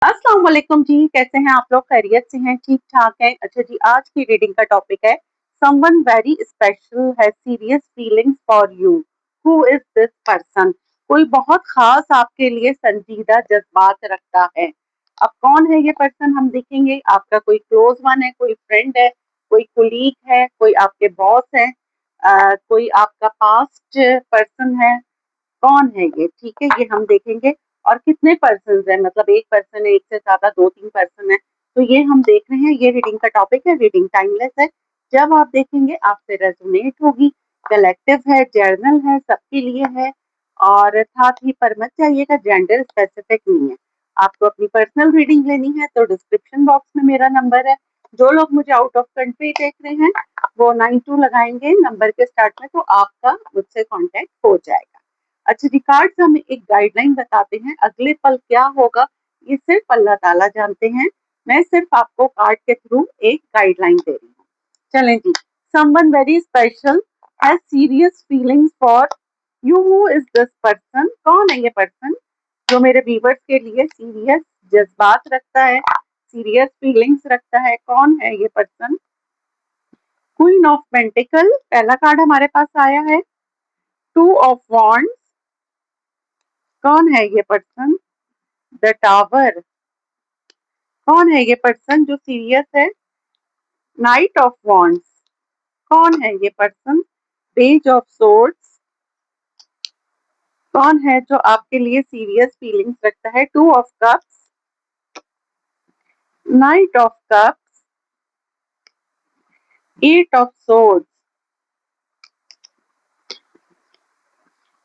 अस्सलाम वालेकुम जी, कैसे हैं आप लोग? खैरियत से हैं? ठीक ठाक हैं? अच्छा जी, आज की रीडिंग का टॉपिक है someone very special has serious feelings for you. Who is this person? कोई बहुत खास आपके लिए संजीदा जज्बात रखता है। अब कौन है ये पर्सन हम देखेंगे। आपका कोई क्लोज वन है, कोई फ्रेंड है, कोई कुलीग है, कोई आपके बॉस है, कोई आपका पास्ट पर्सन है। कौन है ये? ठीक है, ये हम देखेंगे। और कितने पर्सन है, मतलब एक पर्सन है, एक से ज्यादा, दो तीन पर्सन है, तो ये हम देख रहे हैं। ये रीडिंग का टॉपिक है, रीडिंग टाइमलेस है। जब आप देखेंगे आपसे रेजोनेट होगी। कलेक्टिव है, जर्नल है, सबके लिए है। और साथ ही पर मत जाइएगा, जेंडर स्पेसिफिक नहीं है। आपको अपनी पर्सनल रीडिंग लेनी है तो डिस्क्रिप्शन बॉक्स में मेरा नंबर है। जो लोग मुझे आउट ऑफ कंट्री देख रहे हैं वो 92 लगाएंगे नंबर के स्टार्ट में, तो आपका मुझसे कांटेक्ट हो जाएगा। अच्छा जी, कार्ड्स हमें एक गाइडलाइन बताते हैं, अगले पल क्या होगा ये सिर्फ अल्लाह ताला जानते हैं। मैं सिर्फ आपको कार्ड के थ्रू एक गाइडलाइन दे रही हूँ। चलें जी। Someone very special has serious feelings for you. Who is this person? कौन है ये पर्सन जो मेरे व्यूवर्स के लिए सीरियस जज्बात रखता है, सीरियस फीलिंग्स रखता है? कौन है ये पर्सन? क्वीन ऑफ पेंटिकल पहला कार्ड हमारे पास आया है। टू ऑफ वॉन्ड्स, कौन है ये पर्सन? द टावर, कौन है ये पर्सन जो सीरियस है? नाइट ऑफ वॉन्ड्स, कौन है ये पर्सन? पेज ऑफ सोर्ड्स, कौन है जो आपके लिए सीरियस फीलिंग्स रखता है? Two of cups, knight of cups, eight of swords,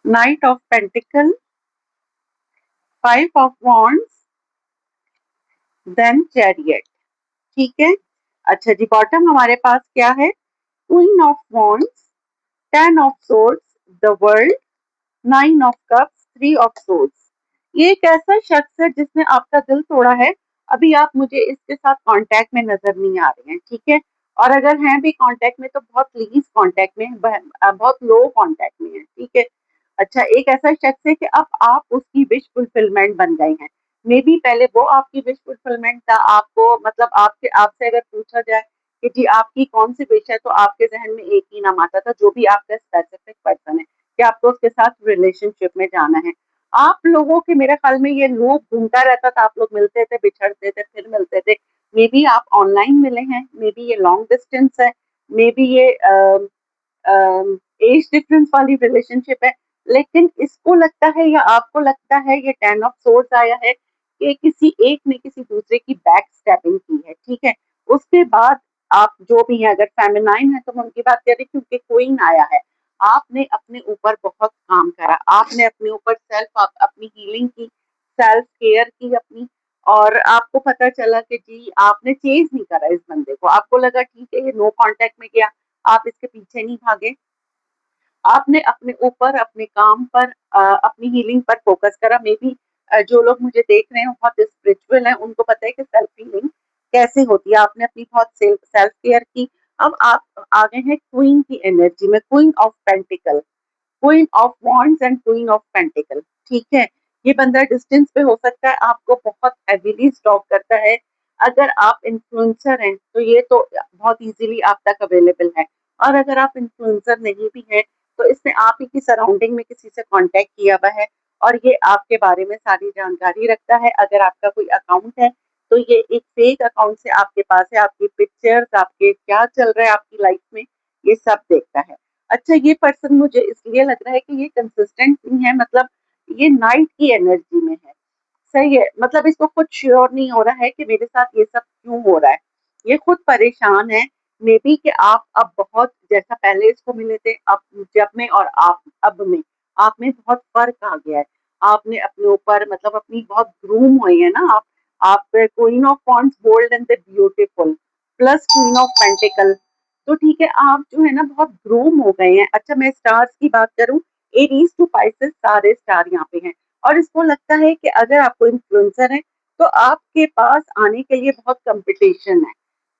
knight of pentacle, five of wands, then chariot. ठीक है। अच्छा जी, बॉटम हमारे पास क्या है? Queen of wands, ten of swords, the world, nine of cups, three of swords. ये एक ऐसा शख्स है जिसने आपका दिल तोड़ा है। अभी आप मुझे इसके साथ कांटेक्ट में नजर नहीं आ रहे हैं, ठीक है। और अगर हैं भी कांटेक्ट में तो बहुत लीज कांटेक्ट में, बहुत लो कांटेक्ट में है, ठीक है। अच्छा, एक ऐसा शख्स है कि अब आप उसकी विश फुलफिलमेंट बन गए हैं। मे बी पहले वो आपकी विश फुलफिलमेंट था। आपको मतलब आपके आपसे अगर पूछा जाए कि जी आपकी कौन सी विश है, तो आपके जहन में एक ही नाम आता था, जो भी आपका स्पेसिफिक पर्सन है कि आपको उसके साथ रिलेशनशिप में जाना है। आप लोगों के मेरे ख्याल में ये लूप घूमता रहता था। आप लोग मिलते थे, बिछड़ते थे, फिर मिलते थे। मे बी आप ऑनलाइन मिले हैं, मे बी ये लॉन्ग डिस्टेंस है, मे बी ये एज डिफरेंस वाली रिलेशनशिप है। लेकिन इसको लगता है या आपको लगता है, ये टेन ऑफ सोर्स आया है कि किसी एक ने किसी दूसरे की बैक स्टेपिंग की है, ठीक है। उसके बाद आप जो भी हैं, अगर फेमिनाइन है तो मैं उनकी बात कर रही, क्योंकि क्वीन आया है। आपने अपने ऊपर बहुत काम करा, आपने अपने ऊपर अपनी हीलिंग की, सेल्फ केयर की अपनी। और आपको पता चला कि जी आपने चेंज नहीं करा इस बंदे को। आपको लगा ठीक है ये नो कांटेक्ट में गया, आप इसके पीछे नहीं भागे। आपने अपने ऊपर, अपने काम पर, अपनी हीलिंग पर फोकस करा। मे बी जो लोग मुझे देख रहे हैं बहुत स्पिरिचुअल हैं, उनको पता है कि सेल्फ हीलिंग कैसे होती है। आपने अपनी बहुत सेल्फ केयर की। अब आप आ गए हैं क्वीन की एनर्जी में, queen of pentacle, queen of wands and queen of pentacle. ठीक है। ये बंदा डिस्टेंस पे हो सकता है, आपको बहुत हैवीली स्टॉक करता है। अगर आप इन्फ्लुएंसर हैं तो ये तो बहुत इजीली आप तक अवेलेबल है। और अगर आप इन्फ्लुएंसर नहीं भी हैं तो इसने आप ही की सराउंडिंग में किसी से कांटेक्ट किया हुआ है और ये आपके बारे में सारी जानकारी रखता है। अगर आपका कोई अकाउंट है तो ये एक फेक अकाउंट से आपके पास है, आपकी पिक्चर्स, आपके क्या चल रहा है आपकी लाइफ में, ये सब देखता है। अच्छा, ये पर्सन मुझे इसलिए लग रहा है कि ये कंसिस्टेंट नहीं है, मतलब ये नाइट की एनर्जी में है। सही है, मतलब इसको खुद श्योर नहीं हो रहा है कि मेरे साथ ये सब क्यों हो रहा है। ये खुद परेशान है। मे बी कि आप अब बहुत, जैसा पहले इसको मिले थे, अब जब में और आप अब में, आप में बहुत फर्क आ गया है। आपने अपने ऊपर मतलब अपनी बहुत ग्रूम हुई है ना आप queen of wands, bold and the beautiful, plus queen of pentacle. तो ठीक है, आप जो है ना बहुत ग्रूम हो गए हैं। अच्छा, मैं स्टार्स की बात करूं, एरीज टू पाइसेस सारे स्टार यहाँ पे हैं। और इसको लगता है कि अगर आप कोई इन्फ्लुएंसर हैं तो आपके पास आने के लिए बहुत कंपटीशन है,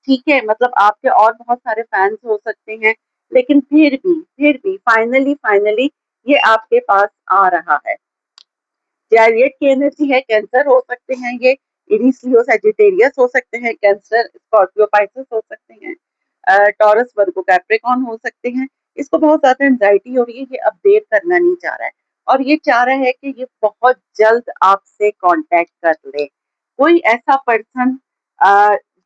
ठीक है। मतलब आपके और बहुत सारे फैंस हो सकते हैं, लेकिन फिर भी फाइनली फाइनली ये आपके पास आ रहा है। चैरियट की एनर्जी है, कैंसर हो सकते हैं ये, एरीज लियो सजिटेरियस हो सकते हैं, कैंसर स्कॉर्पियो पाइसेस हो सकते हैं, टॉरस वर्गो कैप्रिकॉर्न हो सकते हैं। इसको बहुत ज्यादा एंजाइटी हो रही है, ये अब देर करना नहीं चाह रहा है और ये चाह रहा है कि ये बहुत जल्द आपसे कांटेक्ट कर ले, कोई ऐसा पर्सन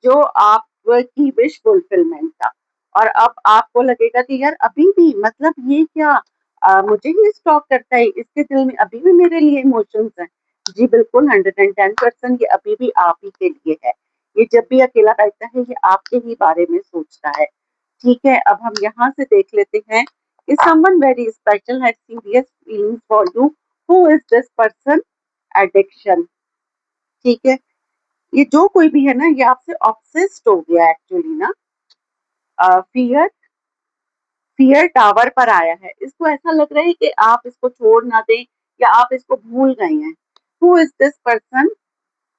जो आपकी विश फुलफिलमेंट का। और अब आपको लगेगा कि यार अभी भी मतलब ये क्या, मुझे ही स्टॉक करता है, इसके दिल में अभी भी मेरे लिए इमोशंस हैं। जी बिल्कुल, 110% ये अभी भी आप ही के लिए है। ये जब भी अकेला बैठता है ये आपके ही बारे में सोचता है। ठीक है, अब हम यहाँ से देख लेते हैं कि someone very special has serious feelings for you, who is this person? Addiction. ठीक है, ये जो कोई भी है ना ये आपसे ऑब्सेस्ड हो गया एक्चुअली ना। फियर, फियर टावर पर आया है, इसको ऐसा लग रहा है कि आप इसको छोड़ ना दें या आप इसको भूल गए हैं। Who is this person?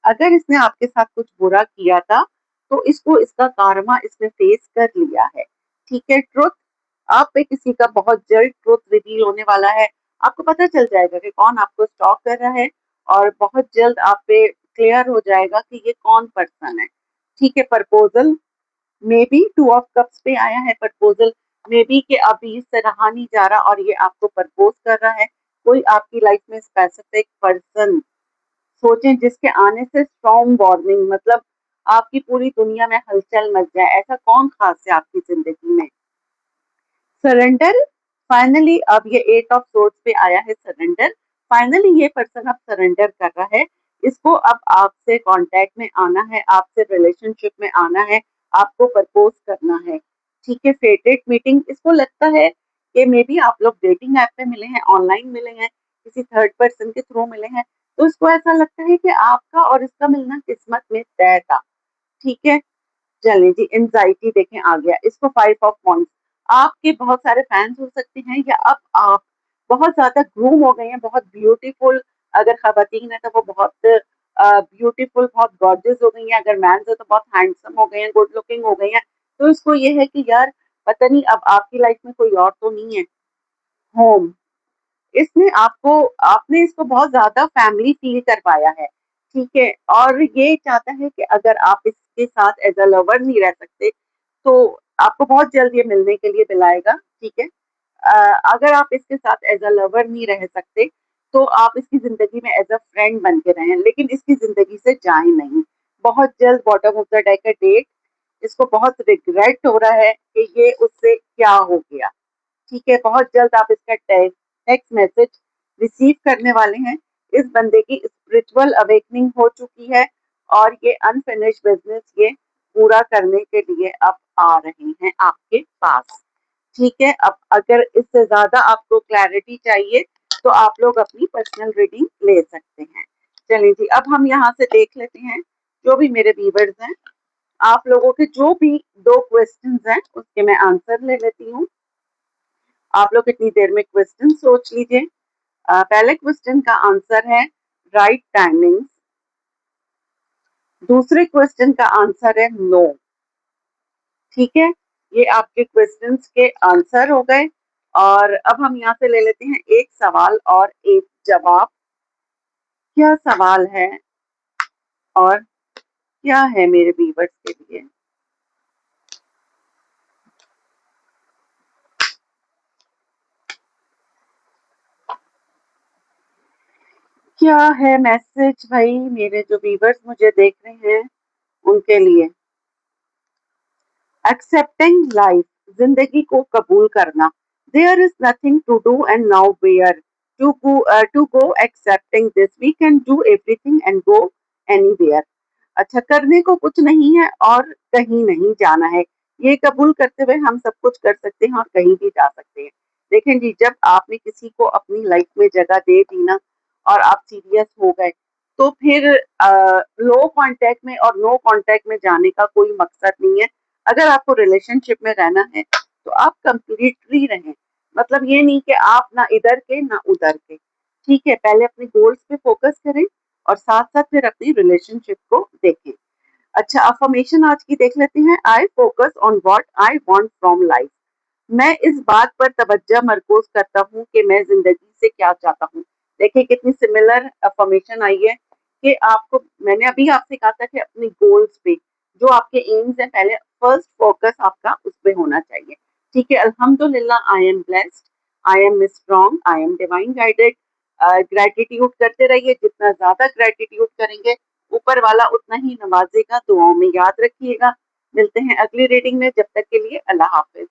अगर इसने आपके साथ कुछ बुरा किया था तो इसको इसका कारमा इसने फेस कर लिया है। ठीक है, ट्रुथ, आप पे किसी का बहुत जल्द ट्रुथ रिवील होने वाला है। आपको पता चल जाएगा कि कौन आपको स्टॉक कर रहा है और बहुत जल्द आप पे क्लियर हो जाएगा कि ये कौन पर्सन है। ठीक है, proposal, may be to of cups पे आया है प्रपोजल। मे बी कि अभी इससे रहा नहीं जा रहा और ये आपको प्रपोज कर रहा है। कोई आपकी लाइफ में स्पेसिफिक पर्सन सोचें जिसके आने से स्ट्रॉन्ग वार्निंग, मतलब आपकी पूरी दुनिया में हलचल मच जाए, ऐसा कौन खास है आपकी जिंदगी में? सरेंडर, फाइनली अब ये एट ऑफ सोर्ड्स पे आया है सरेंडर। फाइनली ये पर्सन अब सरेंडर कर रहा है, इसको अब आपसे कांटेक्ट में आना है, आपसे रिलेशनशिप में आना है, आपको प्रपोज करना है। ठीक है, फेटेड मीटिंग, इसको लगता है कि मे बी आप लोग डेटिंग ऐप पे मिले हैं, ऑनलाइन मिले हैं, किसी थर्ड पर्सन के थ्रू मिले हैं, तो इसको ऐसा लगता है कि आपका और इसका मिलना किस्मत में तय था। ठीक है, चलिए जी, एंजाइटी देखें आ गया, इसको 5 ऑफ वांड्स। आपके बहुत सारे फैंस हो सकते हैं या अब आप बहुत ज्यादा ग्रूम हो गए हैं, बहुत ब्यूटीफुल, अगर खवातीन है तो वो बहुत ब्यूटीफुल, बहुत गॉर्जियस हो गई हैं, अगर मैन है तो बहुत हैंडसम हो गए हैं, गुड लुकिंग हो गए हैं। तो इसको ये है कि यार पता नहीं अब आपकी लाइफ में कोई और तो नहीं है। होम, इसने आपको, आपने इसको बहुत ज्यादा फैमिली फील करवाया है। ठीक है, और ये चाहता है कि अगर आप इसके साथ एज अ लवर नहीं रह सकते तो आपको बहुत जल्द ये मिलने के लिए बुलाएगा। ठीक है, अगर आप इसके साथ एज अ लवर नहीं रह सकते तो आप इसकी जिंदगी में एज अ फ्रेंड बन के रहें, लेकिन इसकी जिंदगी से जाए नहीं। बहुत जल्द बॉटम ऑफ द डेक का डेट, इसको बहुत रिग्रेट हो रहा है कि ये उससे क्या हो गया। ठीक है, बहुत जल्द आप इसका टेक्स्ट मैसेज रिसीव करने वाले हैं। इस बंदे की स्पिरिचुअल अवेकनिंग हो चुकी है और ये अनफिनिश बिजनेस ये पूरा करने के लिए अब आ रहे हैं आपके पास। ठीक है, अब अगर इससे ज्यादा आपको क्लैरिटी चाहिए तो आप लोग अपनी पर्सनल रीडिंग ले सकते हैं। चलिए जी, अब हम यहाँ से देख लेते हैं जो भी मेरे व्यूवर्स हैं, आप लोगों के जो भी 2 क्वेश्चंस हैं उसके मैं आंसर ले लेती हूँ। आप लोग कितनी देर में क्वेश्चन सोच लीजिए। पहले क्वेश्चन का आंसर है राइट टाइमिंग, दूसरे क्वेश्चन का आंसर है नो। ठीक है, ये आपके क्वेश्चंस के आंसर हो गए और अब हम यहाँ से ले लेते हैं एक सवाल और एक जवाब। क्या सवाल है और क्या है मेरे व्यूअर्स के लिए? क्या है मैसेज भाई मेरे जो व्यूअर्स मुझे देख रहे हैं उनके लिए? एक्सेप्टिंग लाइफ, जिंदगी को कबूल करना। There is nothing to do and now where to go accepting this, we can do everything and go anywhere. अच्छा, करने को कुछ नहीं है और कहीं नहीं जाना है, ये कबूल करते हुए हम सब कुछ कर सकते हैं और कहीं भी जा सकते हैं। देखें जी, जब आपने किसी को अपनी लाइफ में जगह दे दी ना और आप सीरियस हो गए तो फिर लो कांटेक्ट में और नो कांटेक्ट में जाने का कोई मकसद नहीं है। अगर आपको रिलेशनशिप में रहना है तो आप कंप्लीटली रहें, मतलब ये नहीं कि आप ना इधर के ना उधर के। ठीक है, पहले अपने गोल्स पे फोकस करें और साथ साथ फिर अपनी रिलेशनशिप को देखें। अच्छा, अफर्मेशन आज की देख लेते हैं। I focus on what I want from life, मैं इस बात पर तवज्जो मरकूज करता हूँ कि मैं जिंदगी से क्या चाहता हूँ। देखिए कितनी सिमिलर अफर्मेशन आई है कि आपको, मैंने अभी आपसे कहा था कि अपने गोल्स पे, जो आपके एम्स हैं, पहले फर्स्ट फोकस आपका उस पे होना चाहिए। ठीक है, अल्हम्दुलिल्लाह I am blessed, I am strong, I am divine guided. Gratitude करते रहिए, जितना ज्यादा ग्रेटिट्यूड करेंगे ऊपर वाला उतना ही नवाजेगा। दुआओं में याद रखिएगा। मिलते हैं अगली रीडिंग में, जब तक के लिए अल्लाह हाफिज।